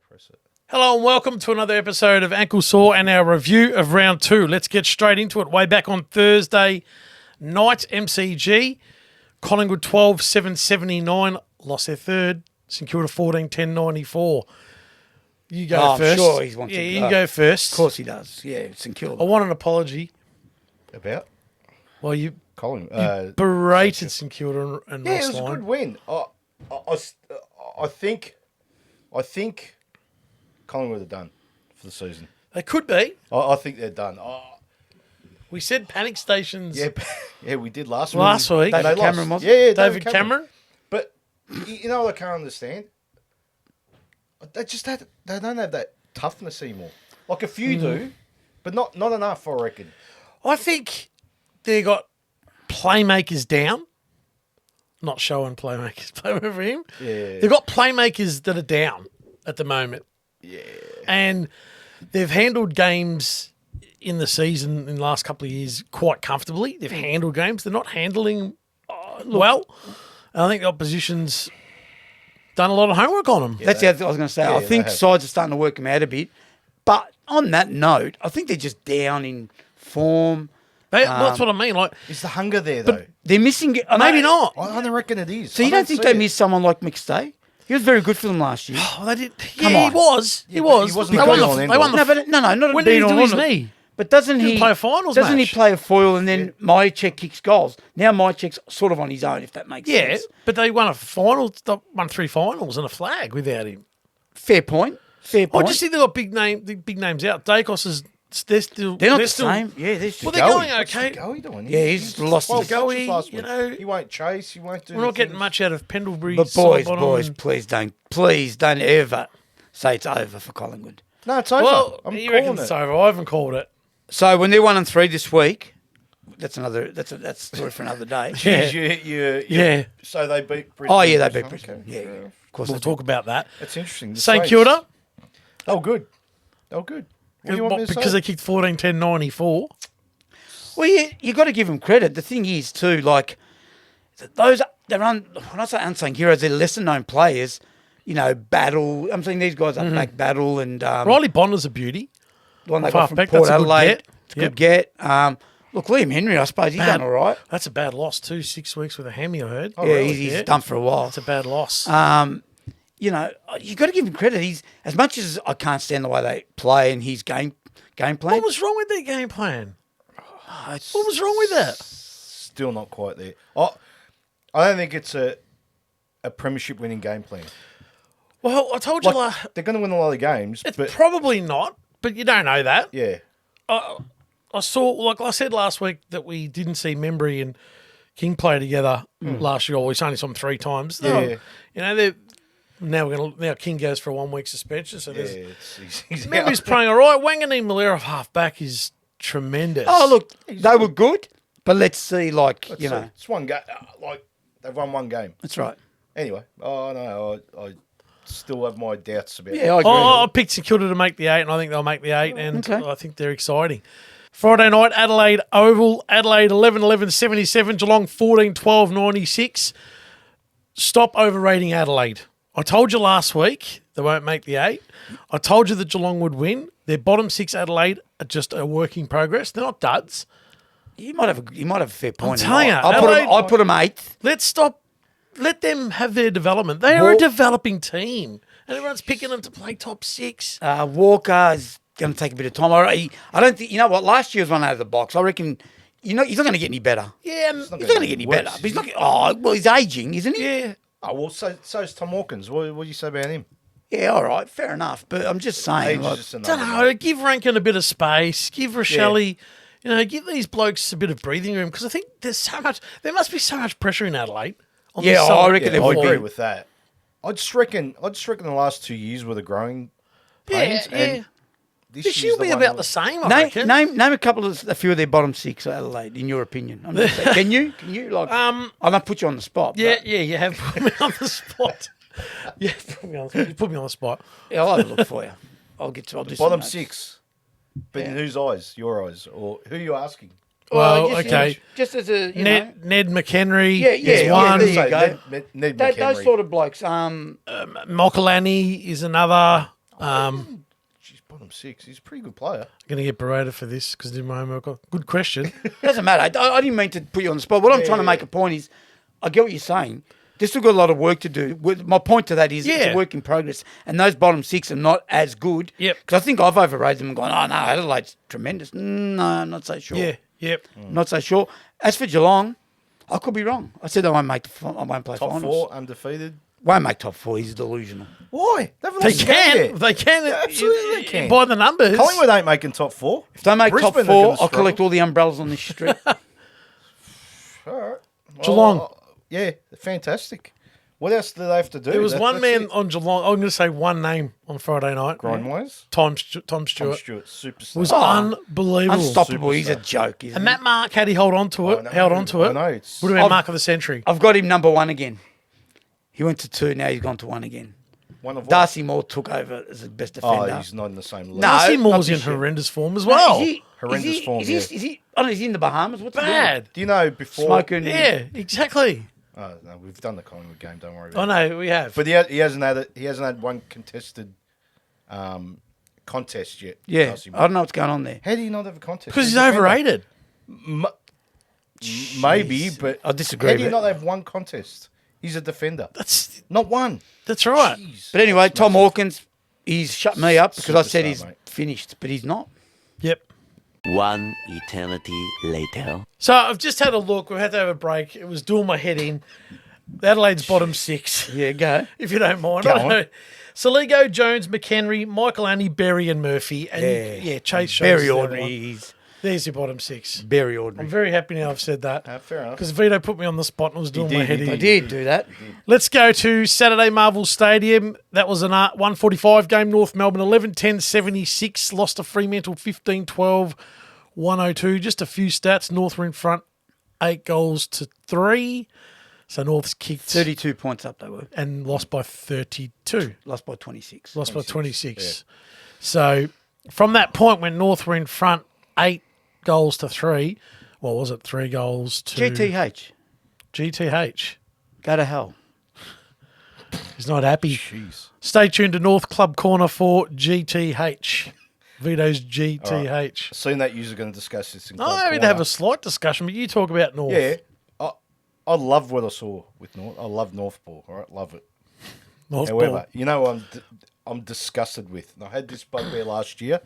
Press it. Hello and welcome to another episode of Ankle Sore and our review of round 2. Let's get straight into it. Way back on Thursday night, MCG, Collingwood 12-7-79, lost their third. St Kilda 14-10-94. You go first. I'm sure he wants to you go first. Of course he does. Yeah, St Kilda. I want an apology. About? Well, you Collingwood. berated St Kilda and Yeah, lost it was a line. good win. I think Collingwood are done for the season. They could be. I think they're done. We said panic stations Yeah, we did last week. last week. And they David Cameron, lost. wasn't Yeah, David Cameron. But you know what I can't understand? They don't have that toughness anymore. Like a few do, but not enough, I reckon. I think they got playmakers down. Not showing playmakers playing for him. Yeah. They've got playmakers that are down at the moment. Yeah. And they've handled games in the season in the last couple of years quite comfortably. They've handled games. They're not handling well. And I think the opposition's done a lot of homework on them. That's the other thing I was going to say. I think they have. sides are starting to work them out a bit. But on that note, I think they're just down in form. That's what I mean. Like, Is the hunger there, though? They're missing. maybe not. I don't reckon it is. So you don't think they missed someone like McStay? He was very good for them last year. Oh, they did. Come Yeah, on. he was. Yeah, He but was. he wasn't They the won be-all the. and They won end-all. the. No, but not When did he being do on his it. knee? But doesn't Didn't he play a finals Doesn't match. he play a foil and then Myercheck kicks goals? Now Myercheck's sort of on his own, if that makes Yeah, sense. but they won a final. They won 3 finals and a flag without him. Fair point. Fair I point. just think they got big names out. Dacos is. They're still. they're not the still, same. Yeah, they're still. Well, they're going What's okay. Goey doing? Yeah, he's lost his- 12 touches Goey, last you week. know. He won't chase. He won't do We're not getting things. much out of Pendlebury. But boys, please don't ever say it's over for Collingwood. No, it's over. Well, I'm you reckon calling it's it. over? I haven't called it. So when they're 1-3 this week, that's a story for another day. Yeah. Yeah. So they beat Brisbane. Oh yeah, they beat Brisbane. Okay. Yeah, yeah, of course. We'll they do. talk about that. That's interesting. The St Saints- Kilda, Oh, good. Oh, good. What do you want me to because say? they kicked 14-10-94. Well, you got to give them credit. The thing is too, like those when I say unsung heroes, they're lesser known players. You know, Battle. I'm saying these guys are back Battle and Riley Bonner's a beauty. the one they off got from halfback, Port that's a good Adelaide. get. It's a good get. Look, Liam Henry, I suppose he's done all right. That's a bad loss too. 6 weeks with a hammy, I heard. Yeah, really? he's done for a while. That's a bad loss. You know, you got to give him credit. He's as much as I can't stand the way they play and his game plan. What was wrong with their game plan? What was wrong with that? Still not quite there. I don't think it's a premiership winning game plan. Well, I told you, They're going to win a lot of games, it's but probably not. But you don't know that. yeah. I saw, like I said last week, that we didn't see Membry and King play together last year. We only saw them 3 times. Yeah. You know, now King goes for a 1 week suspension. So there's He's Membry's playing all right. Wanganeen Malera half back is tremendous. Oh, look, they were good, but let's see, It's one game. Like, they've won one game. That's right. Anyway, I still have my doubts about it. Yeah, I agree. I picked St Kilda to make the 8, and I think they'll make the 8, and Okay. I think they're exciting. Friday night, Adelaide Oval. Adelaide 11-11-77. Geelong 14-12-96. Stop overrating Adelaide. I told you last week they won't make the 8. I told you that Geelong would win. Their bottom 6 Adelaide are just a work in progress. They're not duds. You might have a fair point. telling you, I put them 8th. Let's stop. Let them have their development. They are a developing team. And everyone's picking them to play top 6. Walker is going to take a bit of time. I don't think, you know what, last year was one out of the box. I reckon, he's not going to get any better. Yeah, He's not going to get any better. But he's not, he's aging, isn't he? yeah. Oh, well, so's Tom Hawkins. What do you say about him? Yeah, all right, fair enough. But I'm just saying, Age like, is just another Don't know. Give Rankin a bit of space. Give Rochelle, give these blokes a bit of breathing room because I think there must be so much pressure in Adelaide. On Yeah, this I side. reckon Yeah, there I would agree be. with that. I just reckon the last 2 years were the growing pains. Yeah. And This year's year will be one about that- the same, I reckon. Name a few of their bottom 6 Adelaide, in your opinion. I'm just saying, can you? Like, I don't put you on the spot. Yeah, but, you have put me on the spot. You put me on the spot. yeah, I'll have a look for you. I'll do some Bottom notes. 6. But in whose eyes? Your eyes? Or who are you asking? Well, just, okay. Just as a, you know. Ned McHenry Yeah, is yeah, one. there you go. Ned Those McHenry. sort of blokes. Mokalani is another. She's bottom 6. He's a pretty good player. I'm going to get berated for this because I did my homework. Good question. Doesn't matter. I didn't mean to put you on the spot. What I'm trying to make a point is, I get what you're saying. They've still got a lot of work to do. My point to that is it's a work in progress. And those bottom 6 are not as good. Yep. Because I think I've overrated them and gone, oh, no, Adelaide's tremendous. No, I'm not so sure. Yeah, yep. Not so sure. As for Geelong, I could be wrong. I said I won't play Top finals. 4, undefeated. Won't make top 4. He's delusional. Why? They can. They can. Yeah, absolutely they can. By the numbers. Collingwood ain't making top 4. If they make Brisbane top are 4, gonna I'll struggle. collect all the umbrellas on this street. All right. Geelong. Yeah, fantastic. What else do they have to do? There was one That's man it. on Geelong. I'm going to say one name on Friday night. Grindwise. Tom Stewart. Tom Stewart, superstar. Was unbelievable. Unstoppable. He's a Superstar. joke. Isn't And he? Matt Mark, had he held on to it, I know, held on to it, I know, it's- would have been I've- mark of the century. I've got him number 1 again. He went to 2, now he's gone to 1 again. One of what? Darcy Moore took over as the best defender. Oh, he's not in the same league. No, Darcy Moore's not in this year. horrendous form as No, well. Horrendous form, Is he? I don't know. Is he in the Bahamas? What's he doing? Bad. Do you know before? Smoking. Yeah, exactly. Oh, no, we've done the Collingwood game. Don't worry I about it. know, we have. But he hasn't had one contested contest yet. Yeah, Darcy I don't know what's going on there. How do you not have a contest? Because he's a defender. overrated. Maybe, but I disagree, How do you but- not have one contest? He's a defender. That's Not one. right. Jeez. But anyway, Tom Hawkins, he's shut me up because I said Superstar, he's mate. finished, but he's not. Yep. One eternity later. So I've just had a look. We've had to have a break. It was doing my head in. Adelaide's bottom 6, Yeah, go. if you don't mind. Go I on. know. Saligo, Jones, McHenry, Michael Annie, Berry, and Murphy. And Chase Jones. Very is the other ordinary. one. He's There's your bottom 6. very I'm ordinary. very happy now I've said that. Fair enough. Because Vito put me on the spot and was doing my did, head he in. I did do that. Let's go to Saturday Marvel Stadium. That was an 145 game. North Melbourne 11-10, 76. Lost to Fremantle 15-12, 102. Just a few stats. North were in front 8 goals to 3. So North's kicked 32 points up they were. and lost by 32. Lost by 26. Lost by 26. So from that point when North were in front 8 goals to 3, what was it? 3 goals to GTH. GTH. Go to hell. He's not happy. Jeez. Stay tuned to North Club Corner for GTH. Vito's GTH. Soon that you're going to discuss this in I'm Club happy to have Corner. a slight discussion, but you talk about North. Yeah. I love what I saw with North. I love North ball. All right, love it. North However, ball. you know what I'm disgusted with. And I had this bugbear last year,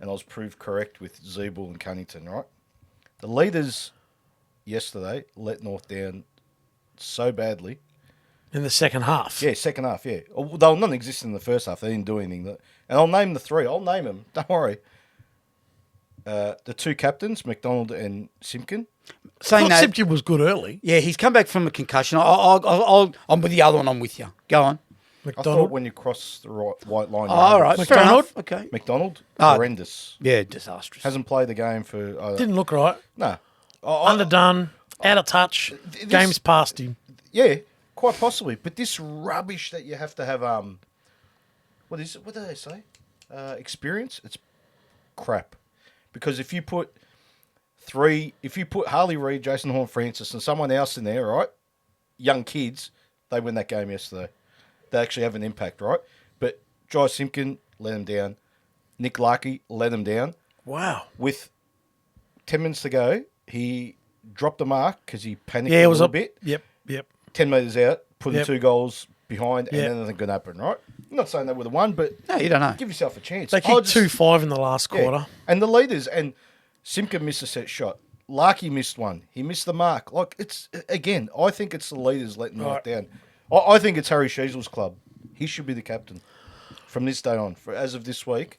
and I was proved correct with Zeeble and Cunnington, right? The leaders yesterday let North down so badly. In the second half. Yeah, second half, yeah. They were non-existent in the first half. They didn't do anything. And I'll name the 3. I'll name them. Don't worry. The 2 captains, McDonald and Simpkin. Saying that, Simpkin was good early. yeah, he's come back from a concussion. I'm with the other one. I'm with you. Go on. I thought McDonald. when you cross the white line... Oh, all right. Fair McDonald? enough. Okay. McDonald, Ah. horrendous. Yeah, disastrous. Hasn't played the game for... Didn't look right. No. Underdone. Out of touch. Game's past him. Yeah, quite possibly. But this rubbish that you have to have... What is it? What do they say? Experience? It's crap. Because if you put Harley Reid, Jason Horn-Francis and someone else in there, right? Young kids, they win that game yesterday. They actually have an impact, right? But Jai Simpkin let him down. Nick Larkey let him down. Wow. With 10 minutes to go, he dropped the mark because he panicked Yeah, a it was little up. bit. Yep. 10 metres out, putting Yep. 2 goals behind, Yep. and anything could happen, right? I'm not saying they would have won, but No, you don't know. give yourself a chance. They kicked 2-5 in the last Yeah. quarter. And the leaders, and Simpkin missed a set shot. Larkey missed one. He missed the mark. Like, it's, again, I think it's the leaders letting North down. I think it's Harry Sheasel's club. He should be the captain from this day on. As of this week,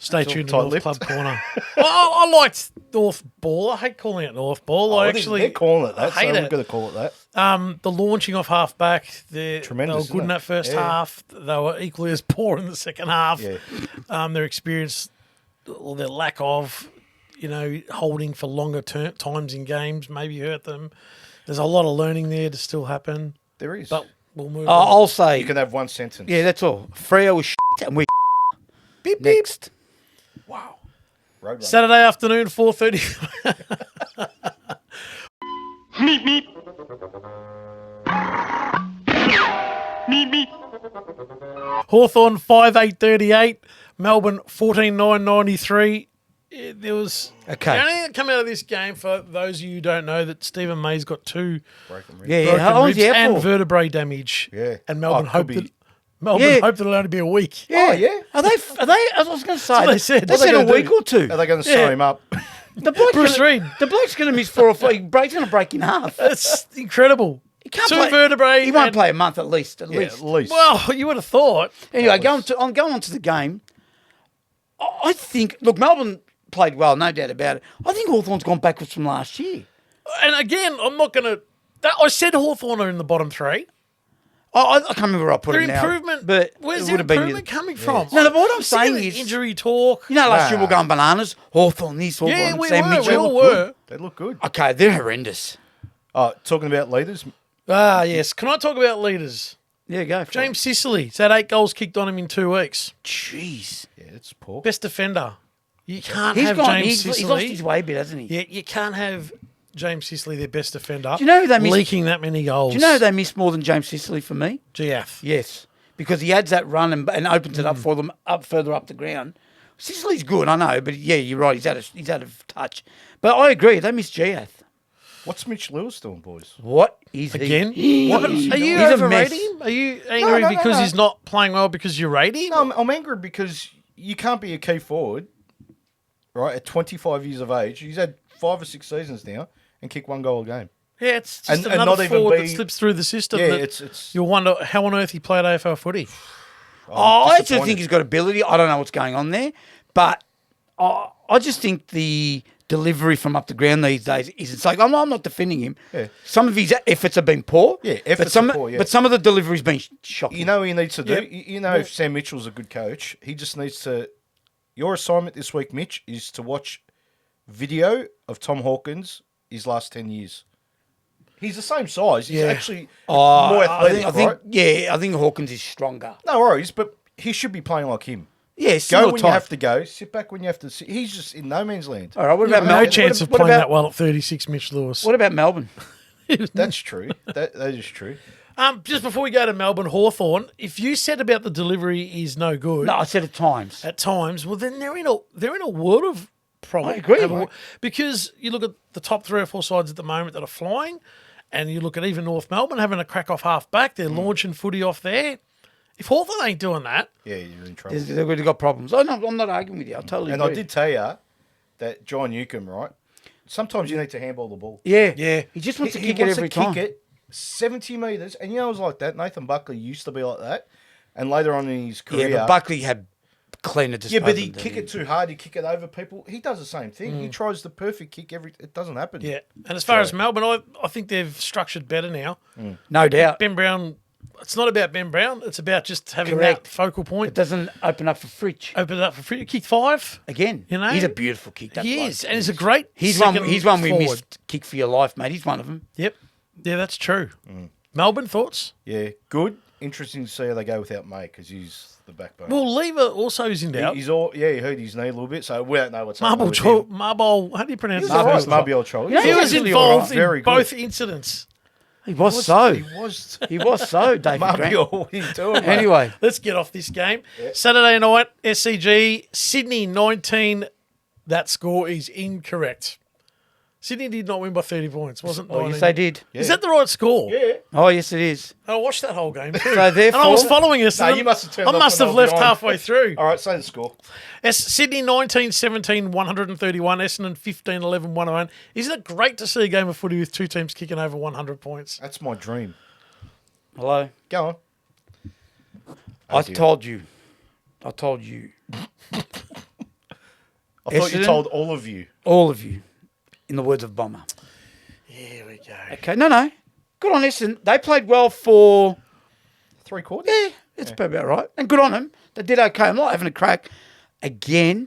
Stay It's all tuned to North tight-lipped. Club Corner. I liked North Ball. I hate calling it North Ball. I actually they're calling it that, so hate we're it. going to call it that. The launching off half back, they Tremendous, were isn't good in it? that first Yeah. half. They were equally as poor in the second half. Yeah. Their experience, or their lack of, holding for longer times in games maybe hurt them. There's a lot of learning there to still happen, There is. but we'll move on. I'll say, You can have one sentence. yeah, that's all. Freo was and we Beep, beep. next. Wow. Road runner. Saturday afternoon, 4:30. Meep meep. Meep meep. Hawthorn 5-8-38. Melbourne 14-9-93. There was Okay. the only thing that come out of this game, for those of you who don't know, that Stephen May's got 2 Broken ribs. Yeah, broken how long is ribs he out and for? vertebrae damage. Yeah. And Melbourne Oh, hoped could that Melbourne Yeah. hoped it'll only be a week. Yeah. Oh, yeah? Are they? I was going to say. what they said. They What said they a gonna week do? or two. Are they going to Yeah. sew him up? The bloke's Bruce gonna, Reid. The bloke's going to miss 4 or 5. He's going to break in half. That's incredible. He can't 2 play. vertebrae. He won't and- play a month at least. At Yeah, least. at least. Well, you would have thought. Anyway, I'm going on to the game. I think. Look, Melbourne played well, no doubt about it. I think Hawthorn's gone backwards from last year. And again, I'm not going to. I said Hawthorn are in the bottom 3. I can't remember where I put Their it now. improvement, but where's it their would have been. improvement coming from? No, but what I'm I'm sick of saying the is- injury talk. You know, last year we Nah. were going bananas. Hawthorn this, Hawthorn Yeah, we Sam were. Mitchell. We all look were. good. They look good. Okay, they're horrendous. Oh, talking about leaders. Ah, yes. Can I talk about leaders? Yeah, go for James Sicily. He's had 8 goals kicked on him in 2 weeks. it. Jeez. Yeah, it's poor. Best defender. You can't He's have gone. James He's Sicily. lost his way a bit, hasn't he? Yeah, you can't have James Sicily, their best defender, Do you know who they missed? leaking that many goals. Do you know they missed more than James Sicily for me? GF. Yes, because he adds that run and opens it up for them up further up the ground. Sicily's good, I know, but yeah, you're right. He's out of touch. But I agree, they missed Giath. What's Mitch Lewis doing, boys? What is Again? he? What- He's are you a overrating mess. him? Are you angry no, because no. he's not playing well because you rate him? No, I'm angry because you can't be a key forward, right, at 25 years of age. He's had 5 or 6 seasons now and kick 1 goal a game. Yeah, it's just And another not even forward that be- slips through the system. Yeah, that it's you'll wonder how on earth he played AFL footy. I actually disappointed. think he's got ability. I don't know what's going on there, but I just think the delivery from up the ground these days isn't. It's like I'm not defending him. Yeah. Some of his efforts have been poor. Yeah, but efforts some are poor, yeah. but some of the delivery's been shocking. You know what he needs to do? Yep. You know, if Sam Mitchell's a good coach, he just needs to. Your assignment this week, Mitch, is to watch video of Tom Hawkins his last 10 years. He's the same size. He's Yeah. actually more athletic, I think right? yeah, I think Hawkins is stronger. No worries, but he should be playing like him. Yeah, Go similar when type. you have to go. Sit back when you have to sit. He's just in no man's land. All right, what about No Melbourne? chance of What playing about- that well at 36, Mitch Lewis. What about Melbourne? That's true. That is true. Just before we go to Melbourne, Hawthorn, if you said about the delivery is no good No, I said at times. at times, well then they're in a world of problem. I agree, Have a- mate. because you look at the top 3 or 4 sides at the moment that are flying, and you look at even North Melbourne having a crack off half back, they're launching footy off there. If Hawthorn ain't doing that, Yeah, you're in trouble. They've already got problems. I'm not arguing with you. I totally And agree. I did tell you that John Newcomb, right? Sometimes you need to handball the ball. Yeah. He just wants to kick it wants every to time. Kick it 70 metres. And you know, it was like that. Nathan Buckley used to be like that. And later on in his career. Yeah, but Buckley had cleaner disposal. Yeah, but he'd than kick him. it too hard. He'd kick it over people. He does the same thing. He tries the perfect kick. It doesn't happen. yeah. And as far as Melbourne, I think they've structured better now. No doubt. Ben Brown, it's not about Ben Brown. It's about just having Correct. that focal It point. doesn't open up for Fritsch. Open it up for free. Kick 5. Again, You know? he's a beautiful kick. That He bloke. is. And he's a great He's one. second He's one we forward. missed. Kick for your life, mate. He's one of them. Yep. Yeah, that's true. Melbourne, thoughts? Yeah, good. Interesting to see how they go without May because he's the backbone. Well, Lever also is in doubt. He hurt his knee a little bit, so we don't know what's Marble, happening with him. Marble, how do you pronounce He's his all right, first name? Marble Troll. Yeah, He was actually involved Very in good. both incidents. He was so. He was. He was so. David Grant. Marble, what are you doing, mate? Anyway, Let's get off this game. Saturday night, SCG, Sydney 19. That score is incorrect. Sydney did not win by 30 points, wasn't oh 19. yes, they did. Is that the right score? Yeah. Oh yes, it is. I watched that whole game too. So therefore, and I was following us. No, you must have turned I off must when have they were left behind. halfway through. All right, say the score. Sydney 19-17, 131. Essendon 15-11, 101. Isn't it great to see a game of footy with 2 teams kicking over 100 points? That's my dream. hello. Go on. I dear. told you. I told you. I thought you Essendon? told all of you. All of you. In the words of Bomber. Here we go. Okay. No. Good on Essendon. They played well for. 3 quarters? Yeah, it's about right. And good on them. They did okay. I'm not having a crack. Again,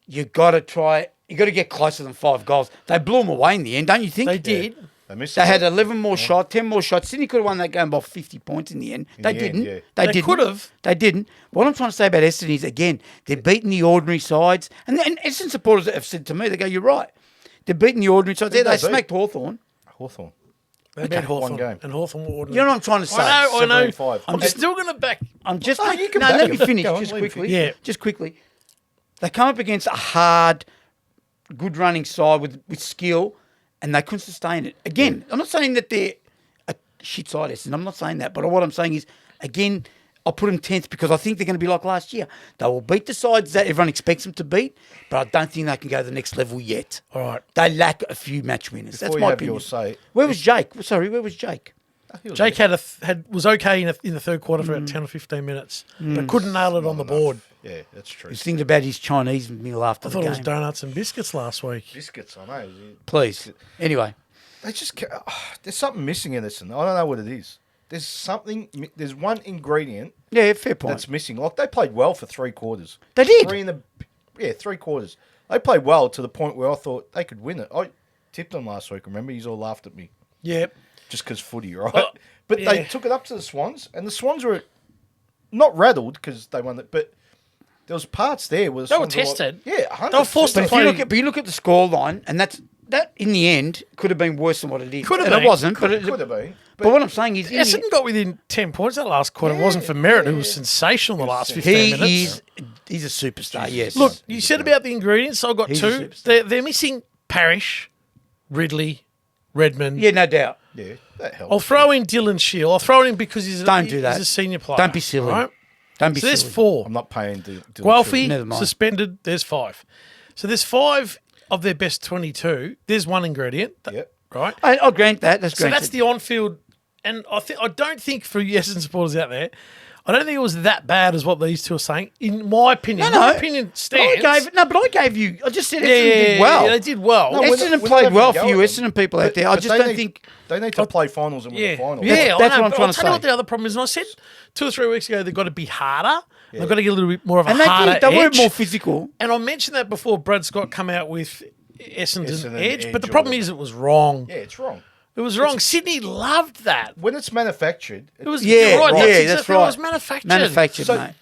you got to try. You got to get closer than 5 goals. They blew them away in the end, don't you think? They did. They missed They it. had 11 more shots, 10 more shots. Sydney could have won that game by 50 points in the end. They the didn't. end, yeah. They They didn't. could have. They didn't. What I'm trying to say about Essendon is, again, they're beating the ordinary sides. And Essendon supporters have said to me, they go, you're right. They're beating the ordinary sides. Who'd They they beat? smacked Hawthorn. Hawthorn. They beat Hawthorn. one game. And Hawthorn were ordinary. You know what I'm trying to say? I know. 7-5. I'm still going to back. I'm just. Oh, you can no, back let me him. finish Go on, just leave it. quickly. Yeah. Just quickly. They come up against a hard, good running side with skill, and they couldn't sustain it. Again, I'm not saying that they're a shit side, Essendon. I'm not saying that. But what I'm saying is, again, I'll put them 10th because I think they're going to be like last year. They will beat the sides that everyone expects them to beat, but I don't think they can go to the next level yet. All right. They lack a few match winners. Before That's you my have opinion. your say, Where was Jake? Sorry, where was Jake? Jake was okay in the third quarter for about 10 or 15 minutes, but couldn't nail it on the board. Yeah, that's true. He's thinking about his Chinese meal after I the thought game. it was donuts and biscuits last week. Biscuits, I know. Please. Anyway. They just there's something missing in this, and I don't know what it is. There's one ingredient Yeah, fair point. that's missing. Like they played well for 3 quarters. They did. 3 quarters. They played well to the point where I thought they could win it. I tipped them last week. Remember, you all laughed at me Yeah. just because footy, right? Well, but yeah. they took it up to the Swans, and the Swans were not rattled because they won it, but there was parts there where the They were Swans like- tested. yeah, 100%. They were forced to But play. if you look at the scoreline, and that in the end could have been worse than what it is. Could have and been. it wasn't. could but have been. But what I'm saying is, Essendon got within 10 points that last quarter. It wasn't for merit. It was sensational the last 15 minutes. he's a superstar. Yes. Look, you said about the ingredients. I've got He's a two. superstar. They're missing Parrish, Ridley, Redmond. Yeah, no doubt. Yeah, that helped. I'll throw in Dylan Shield. I'll throw it in because Don't do that. he's a senior player. Don't be silly. Right? Don't be So there's silly. 4. I'm not paying the Guelphy, Never mind. suspended, there's 5. So there's 5 of their best 22. There's one ingredient, Yep. right? I'll grant that. That's So granted. that's the on-field, and I don't think for Essendon supporters out there, I don't think it was that bad as what these two are saying. In my opinion, No. my opinion stands. But I gave you. I just said yeah, Essendon did well. yeah, they did well. No, Essendon we're played not well having for a you go at Essendon people out there. I But just they don't need- think. they need to play finals and win Yeah, the final. yeah, That's I know, what I'm but trying I'll to tell you what say. the other problem is. And I said 2 or 3 weeks ago they've got to be harder. They've got to get a little bit more of a And they harder did. They were edge. more physical. And I mentioned that before Brad Scott come out with Essendon Essendon edge, but the edge problem or- is it was wrong. Yeah, it's wrong. It was wrong. Sydney loved that. When it's manufactured, It was Yeah, you're right. yeah, That's that's exactly what right. It was manufactured. Manufactured, So- mate.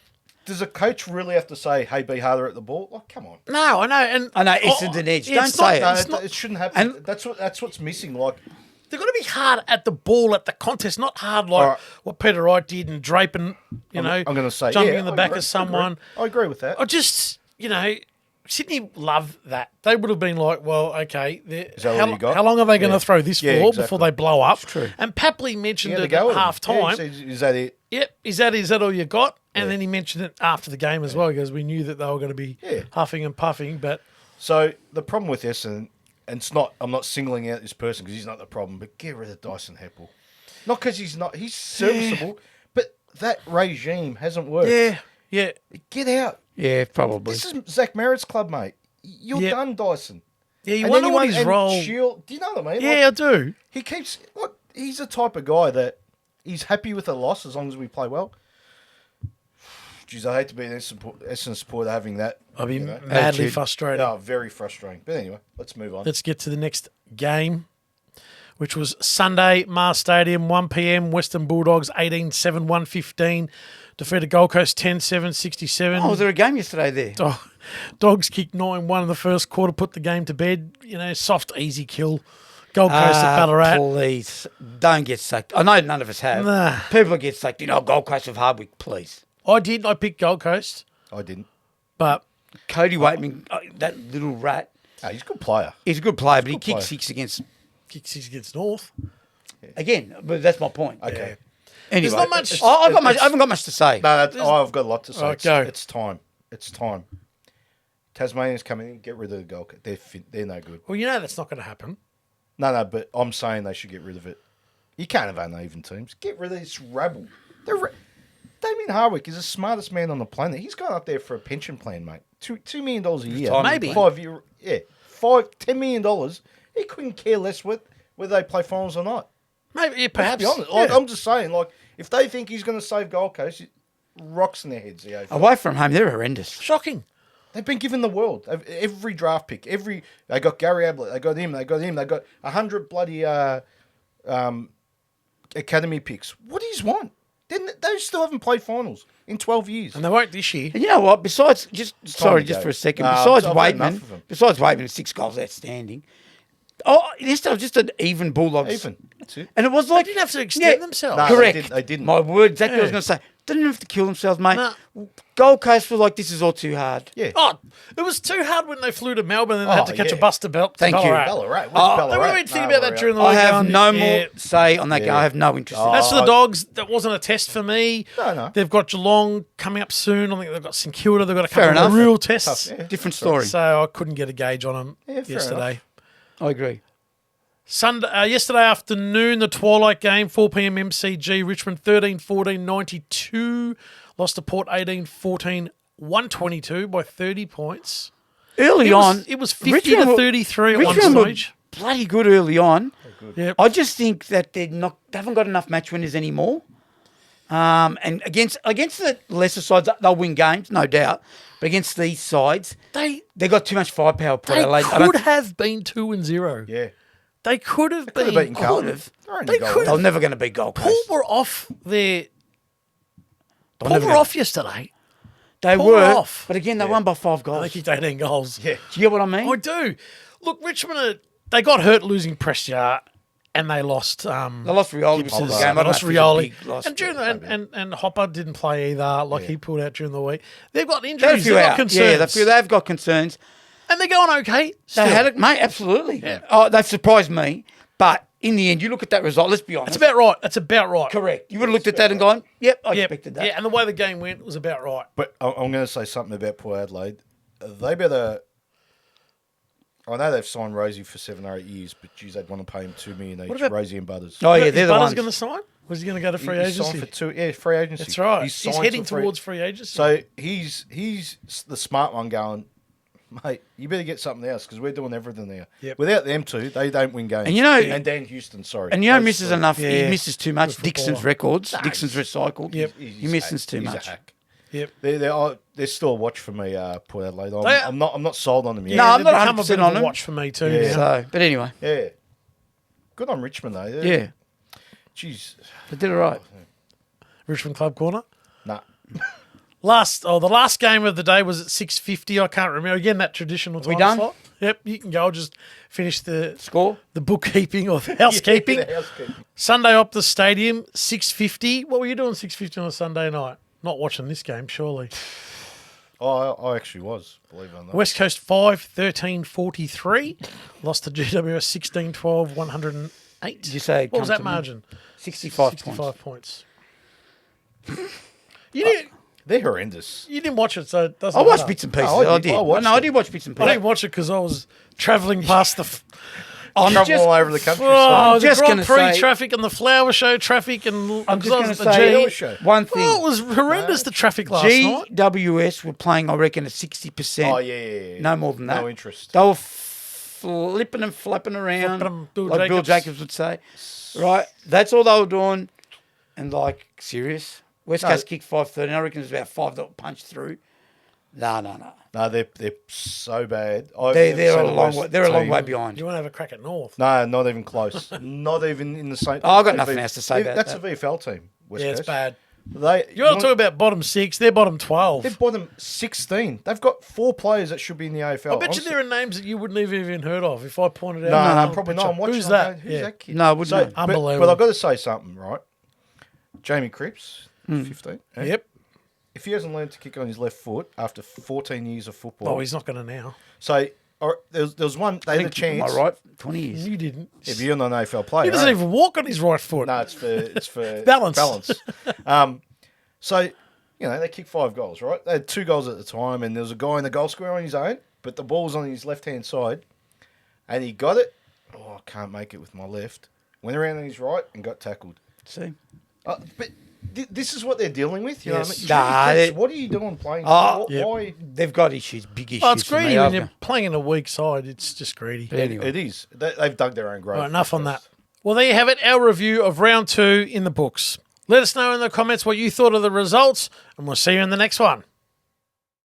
does a coach really have to say, "Hey, be harder at the ball"? Like, come on. No, I know. And I know, Essendon edge. yeah, Don't it's not- say it. No, it's not- it shouldn't happen. And- That's what's missing. Like, They've got to be hard at the ball, at the contest, not hard like All right. what Peter Wright did and draping, I'm going to say, jumping yeah, in the I back agree, of someone. I agree with that. I just, Sydney loved that. They would have been like, well, okay, Is that all you got? how long are they going to Yeah. throw this Yeah, for exactly. before they blow up? true. And Papley mentioned You had it to go at with him. half time. Yeah, is that it? Yep, is that all you got? And then he mentioned it after the game as well, because we knew that they were going to be Yeah. huffing and puffing. But So the problem with Essendon, and it's not. I'm not singling out this person because he's not the problem. But get rid of Dyson Heppel. Not because he's not. He's serviceable, but that regime hasn't worked. yeah, Get out. Yeah, probably. This is Zach Merritt's club, mate. You're Yep. done, Dyson. yeah. You And wonder anyone- what his and role. Shield, do you know what I mean? Yeah, I do. He keeps. Look, he's the type of guy that he's happy with a loss as long as we play well. Jeez, I hate to be an Essendon supporter having that. I'd be you know. madly Attitude. frustrated. No, very frustrating. But anyway, let's move on. Let's get to the next game, which was Sunday, Mars Stadium, 1 p.m. Western Bulldogs 18-7, 115. Defeated Gold Coast 10-7, 67. Oh, was there a game yesterday there? Dogs kicked 9-1 in the first quarter, put the game to bed. Soft, easy kill. Gold Coast at Ballarat. Please, don't get sucked. I know none of us have. Nah. People get sucked. Gold Coast of Hardwick, please. I did. I picked Gold Coast, I didn't. but Cody Waitman, that little rat, Oh, he's a good player. he's a good player, but he good kicked player. 6 against, kicked 6 against North. again, but that's my point. Okay. Anyway, There's not much- I haven't got much to say. No, I've got a lot to say. Right, go. It's time. It's time. Tasmania's coming in. Get rid of the Gold Coast. They're no good. Well, that's not going to happen. No, but I'm saying they should get rid of it. You can't have uneven teams. Get rid of this rabble. Damien Hardwick is the smartest man on the planet. He's gone up there for a pension plan, mate. $2 million a year. Retirement Maybe. plan. 5 year. Yeah, $10 million. He couldn't care less whether they play finals or not. Maybe, Let's perhaps. be honest. Yeah. I'm just saying, if they think he's going to save Gold Coast, rocks in their heads. The AFL. Away from home, they're horrendous. Shocking. They've been given the world. Every draft pick. They got Gary Ablett. They got him. They got 100 bloody academy picks. What do you want? They still haven't played finals in 12 years. And they won't this year. And you know what? Besides, time to go. for a second. No, Besides I've had enough of him. Waitman, 6 goals outstanding. yesterday was just an even Bulldogs. Even. That's it. And it was They like didn't have to extend themselves. No, correct. They didn't. My word, exactly what I was Yeah. going to say. Didn't have to kill themselves, mate. No. Gold Coast were like, this is all too hard. Yeah. Oh, it was too hard when they flew to Melbourne and they had to catch a yeah. bus to Belt. Thank you. Ballarat. Where's Oh, Ballarat? They would have been thinking No, about that during the I week. have going, no yeah. more say on that game. I have no interest in That's it. for the Dogs. That wasn't a test for me. No. They've got Geelong coming up soon. I think they've got St Kilda. They've got a Fair couple of enough. real tests. Tough, yeah. Different story. So I couldn't get a gauge on them Yeah, fair yesterday. I agree. Yesterday afternoon, the twilight game, 4 p.m. MCG, Richmond 13-14, 92. Lost to Port 18-14, 122 by 30 points. Early on, It was 50 Richmond to were- 33 at Richmond one were stage. bloody good early on. Yep. I just think that they haven't got enough match winners anymore. And against the lesser sides, they'll win games, no doubt. But against these sides, they got too much firepower. They Adelaide. I don't- could have been 2-0. Yeah. They could have Could have been. beaten Carlton. have. They're only They goal could They're away. never going to beat Gold Paul Coast. were off their. Paul never were gonna- off yesterday. They Paul were were off. but again, they won by 5 They goals. kicked 18 goals. Yeah. Do you get what I mean? I do. Look, Richmond, they got hurt losing pressure and they lost. They lost Rioli before the Gibson's- game. I They don't lost know if it was a Rioli. big loss, And, during but- and Hopper didn't play either. Like he pulled out during the week. They've got They had a injuries. few They've got out. concerns. Yeah, they've got concerns. And they're going okay. They still. had it, mate. Absolutely. Yeah. Oh, they've surprised me. But in the end, you look at that result. Let's be honest. That's about right. That's about right. correct. You would have looked at that and gone, "Yep, I Yep. expected that." Yeah, and the way the game went was about right. But I'm going to say something about Port Adelaide. They better. I know they've signed Rosie for 7 or 8 years, but geez, they'd want to pay him $2 million each. about- Rosie and Butters. Oh yeah, Is they're the Butters ones. going to sign? Was he going to go to free He's agency? signed for 2. Yeah, free agency. That's right. He's He's signed heading for free- towards free agency. So he's the smart one going, mate, you better get something else because we're doing everything there. Yep. Without them two, they don't win games. And you know- and Dan Houston, sorry. And you know, Those misses three. enough. Yeah. He misses too much. Good Dixon's footballer. records. Dixon's recycled. Yep. He misses too He's much. a hack. Yep. They're still a watch for me, Port Adelaide. They- I'm not sold on them yet. No, I'm they've not become a 100% bit of on a him. watch for me too. Yeah. now. So, but anyway, Yeah. Good on Richmond though. yeah, Jeez. they did it right. Richmond Club Corner. Nah. The last game of the day was at 6:50. I can't remember. Again, that traditional time we done? slot. Yep, you can go. I'll just finish the Score. bookkeeping or the housekeeping. Yeah, the housekeeping. Sunday Optus Stadium, 6:50. What were you doing 6:50 on a Sunday night? Not watching this game, surely. Oh, I actually was, believe it or not. West Coast 5, 13-43. Lost to GWS 16-12, 108. Did you say What was come that to me? margin? 65 points. 65 points. You didn't watch it, so it doesn't I watched matter. bits and pieces. Oh, I I did. did. I watched I it. did watch bits and I pieces. didn't watch it because I was travelling past the... I'm Travel just, all over the country. Oh, I'm the just Grand gonna Prix say- traffic and the flower show traffic and I'm just going to the say G. show. one thing. Oh, it was horrendous, the traffic last night. GWS were playing, I reckon, at 60%. Oh, yeah. No more than that. No interest. They were flipping and flapping around, Flipping 'em, Bill like Bill Jacobs. Jacobs would say. Right? That's all they were doing. And, like, serious. West No. Coast kicked 5-13. I reckon it was about 5 that punched through. No. No, they're so bad. I've They're never seen a long worse way. They're a long team. way behind. You want to have a crack at North? No, not even close. Not even in the same. Oh, I've got nothing else to say about That's that. a VFL team. West Yeah, Coast. it's bad. You You want to talk about bottom 6? They're bottom 12. They're bottom 16. They've got 4 players that should be in the AFL. I bet you there are names that you wouldn't have even heard of if I pointed out. No, another probably picture. not. I'm watching. Who's I'm that? going, Who's Yeah. that kid? No, I wouldn't know. Unbelievable. But I've got to say something, right? Jamie Cripps, 15. eh? Yep. If he hasn't learned to kick on his left foot after 14 years of football, Oh, he's not going to now. so there was one. They had a chance. Am I right? 20 years. You didn't. If you're not an AFL player, He doesn't eh? even walk on his right foot. No, it's for Balance. So, they kicked 5 goals, right? They had 2 goals at the time, and there was a guy in the goal square on his own, but the ball was on his left-hand side, and he got it. Oh, I can't make it with my left. Went around on his right and got tackled. See? But this is what they're dealing with. You Yes. know what I mean? Nah, Jamie Cripps, they- what are you doing playing? Oh, Why? They've got issues, big issues. Oh, it's for me, greedy when haven't you're playing in a weak side. It's just greedy. they? Anyway. It is. They've dug their own grave. Right, enough on that. Well, there you have it, our review of round 2 in the books. Let us know in the comments what you thought of the results, and we'll see you in the next one.